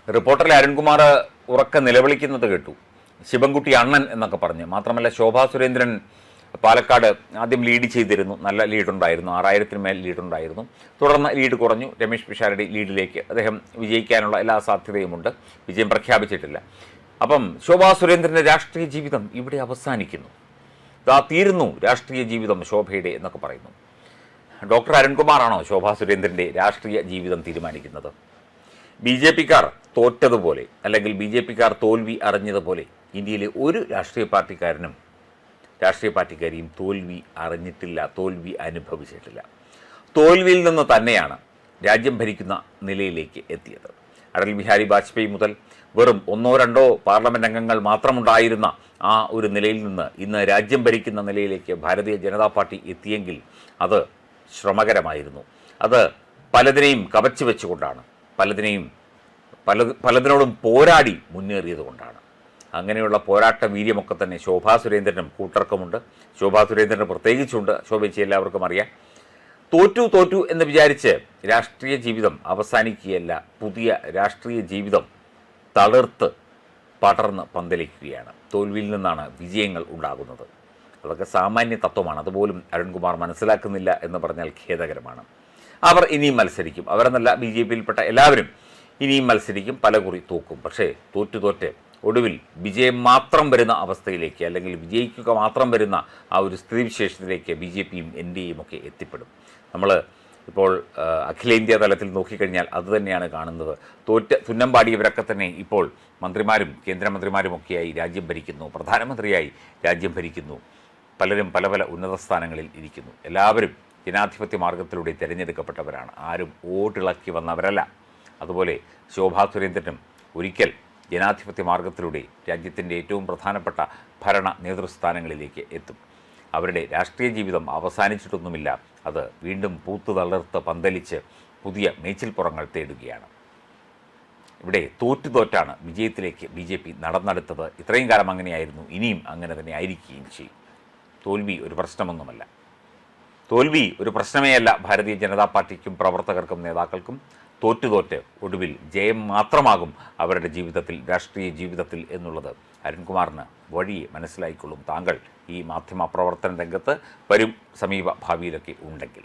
റിപ്പോർട്ടറിൽ അരുൺകുമാർ ഉറക്കെ നിലവിളിക്കുന്നത് കേട്ടു. ശിവൻകുട്ടി അണ്ണൻ എന്നൊക്കെ പറഞ്ഞ്. മാത്രമല്ല ശോഭാ സുരേന്ദ്രൻ പാലക്കാട് ആദ്യം ലീഡ് ചെയ്തിരുന്നു, നല്ല ലീഡുണ്ടായിരുന്നു, 6000-ന് മേൽ ലീഡുണ്ടായിരുന്നു. തുടർന്ന് ലീഡ് കുറഞ്ഞു. രമേശ് പിഷാരടി ലീഡിലേക്ക്. അദ്ദേഹം വിജയിക്കാനുള്ള എല്ലാ സാധ്യതയുമുണ്ട്, വിജയം പ്രഖ്യാപിച്ചിട്ടില്ല. അപ്പം ശോഭാ സുരേന്ദ്രൻ്റെ രാഷ്ട്രീയ ജീവിതം ഇവിടെ അവസാനിക്കുന്നു. ഇതാ തീരുന്നു രാഷ്ട്രീയ ജീവിതം ശോഭയുടെ എന്നൊക്കെ പറയുന്നു. ഡോക്ടർ അരുൺകുമാറാണോ ശോഭാ സുരേന്ദ്രൻ്റെ രാഷ്ട്രീയ ജീവിതം തീരുമാനിക്കുന്നത്? ബി ജെ പിക്കാർ തോറ്റതുപോലെ, അല്ലെങ്കിൽ ബി ജെ പിക്കാർ തോൽവി അറിഞ്ഞതുപോലെ ഇന്ത്യയിലെ ഒരു രാഷ്ട്രീയ പാർട്ടിക്കാരെയും തോൽവി അറിഞ്ഞിട്ടില്ല, തോൽവി അനുഭവിച്ചിട്ടില്ല. തോൽവിയിൽ നിന്ന് തന്നെയാണ് രാജ്യം ഭരിക്കുന്ന നിലയിലേക്ക് എത്തിയത്. അടൽ ബിഹാരി വാജ്പേയി മുതൽ വെറും 1-2 പാർലമെൻറ്റ് അംഗങ്ങൾ മാത്രമുണ്ടായിരുന്ന ആ ഒരു നിലയിൽ നിന്ന് ഇന്ന് രാജ്യം ഭരിക്കുന്ന നിലയിലേക്ക് ഭാരതീയ ജനതാ പാർട്ടി എത്തിയെങ്കിൽ അത് ശ്രമകരമായിരുന്നു. അത് പലതിനെയും കവച്ചു വെച്ചുകൊണ്ടാണ്, പലതിനോടും പോരാടി മുന്നേറിയതുകൊണ്ടാണ്. അങ്ങനെയുള്ള പോരാട്ട വീര്യമൊക്കെ തന്നെ ശോഭാ സുരേന്ദ്രനും കൂട്ടർക്കുമുണ്ട്. ശോഭാ സുരേന്ദ്രന് പ്രത്യേകിച്ചുണ്ട്. ശോഭയ്ക്ക് എല്ലാവർക്കും അറിയാം. തോറ്റു എന്ന് വിചാരിച്ച് രാഷ്ട്രീയ ജീവിതം അവസാനിക്കുകയല്ല, പുതിയ രാഷ്ട്രീയ ജീവിതം തളിർത്ത് പടർന്ന് പന്തലിക്കുകയാണ്. തോൽവിയിൽ നിന്നാണ് വിജയങ്ങൾ ഉണ്ടാകുന്നത്. അതൊക്കെ സാമാന്യ തത്വമാണ്. അതുപോലും അരുൺകുമാർ മനസ്സിലാക്കുന്നില്ല എന്ന് പറഞ്ഞാൽ ഖേദകരമാണ്. അവർ ഇനിയും മത്സരിക്കും. അവരെന്നല്ല, ബി ജെ പിയിൽപ്പെട്ട എല്ലാവരും ഇനിയും മത്സരിക്കും, പലകുറി തോക്കും. പക്ഷേ തോറ്റ് ഒടുവിൽ വിജയം മാത്രം വരുന്ന അവസ്ഥയിലേക്ക്, അല്ലെങ്കിൽ വിജയിക്കുക മാത്രം വരുന്ന ആ ഒരു സ്ഥിതിവിശേഷത്തിലേക്ക് ബി ജെ പിയും എൻ ഡി എയും ഒക്കെ എത്തിപ്പെടും. നമ്മൾ ഇപ്പോൾ അഖിലേന്ത്യാ തലത്തിൽ നോക്കിക്കഴിഞ്ഞാൽ അതുതന്നെയാണ് കാണുന്നത്. തുന്നമ്പാടിയവരൊക്കെ തന്നെ ഇപ്പോൾ മന്ത്രിമാരും കേന്ദ്രമന്ത്രിമാരുമൊക്കെയായി രാജ്യം ഭരിക്കുന്നു, പ്രധാനമന്ത്രിയായി രാജ്യം ഭരിക്കുന്നു. പലരും പല ഉന്നത സ്ഥാനങ്ങളിൽ ഇരിക്കുന്നു. എല്ലാവരും ജനാധിപത്യ മാർഗത്തിലൂടെ തിരഞ്ഞെടുക്കപ്പെട്ടവരാണ്, ആരും വോട്ടിളക്കി വന്നവരല്ല. അതുപോലെ ശോഭാ സുരേന്ദ്രനും ഒരിക്കൽ ജനാധിപത്യ മാർഗത്തിലൂടെ രാജ്യത്തിൻ്റെ ഏറ്റവും പ്രധാനപ്പെട്ട ഭരണ നേതൃസ്ഥാനങ്ങളിലേക്ക് എത്തും. അവരുടെ രാഷ്ട്രീയ ജീവിതം അവസാനിച്ചിട്ടൊന്നുമില്ല, അത് വീണ്ടും പൂത്തു തളിർത്ത് പന്തലിച്ച് പുതിയ മേച്ചിൽപ്പുറങ്ങൾ തേടുകയാണ്. ഇവിടെ തോറ്റാണ് വിജയത്തിലേക്ക് ബി ജെ പി നടന്നെടുത്തത്. ഇത്രയും കാലം അങ്ങനെയായിരുന്നു, ഇനിയും അങ്ങനെ തന്നെ ആയിരിക്കുകയും ചെയ്യും. തോൽവി ഒരു പ്രശ്നമൊന്നുമല്ല. തോൽവി ഒരു പ്രശ്നമേ അല്ല ഭാരതീയ ജനതാ പാർട്ടിക്കും പ്രവർത്തകർക്കും നേതാക്കൾക്കും. തോറ്റ് ഒടുവിൽ ജയം മാത്രമാകും അവരുടെ ജീവിതത്തിൽ, രാഷ്ട്രീയ ജീവിതത്തിൽ എന്നുള്ളത് അരുൺകുമാറിന് വഴിയെ മനസ്സിലായിക്കൊള്ളും. താങ്കൾ ഈ മാധ്യമ പ്രവർത്തന രംഗത്ത് വരും സമീപ ഭാവിയിലൊക്കെ ഉണ്ടെങ്കിൽ.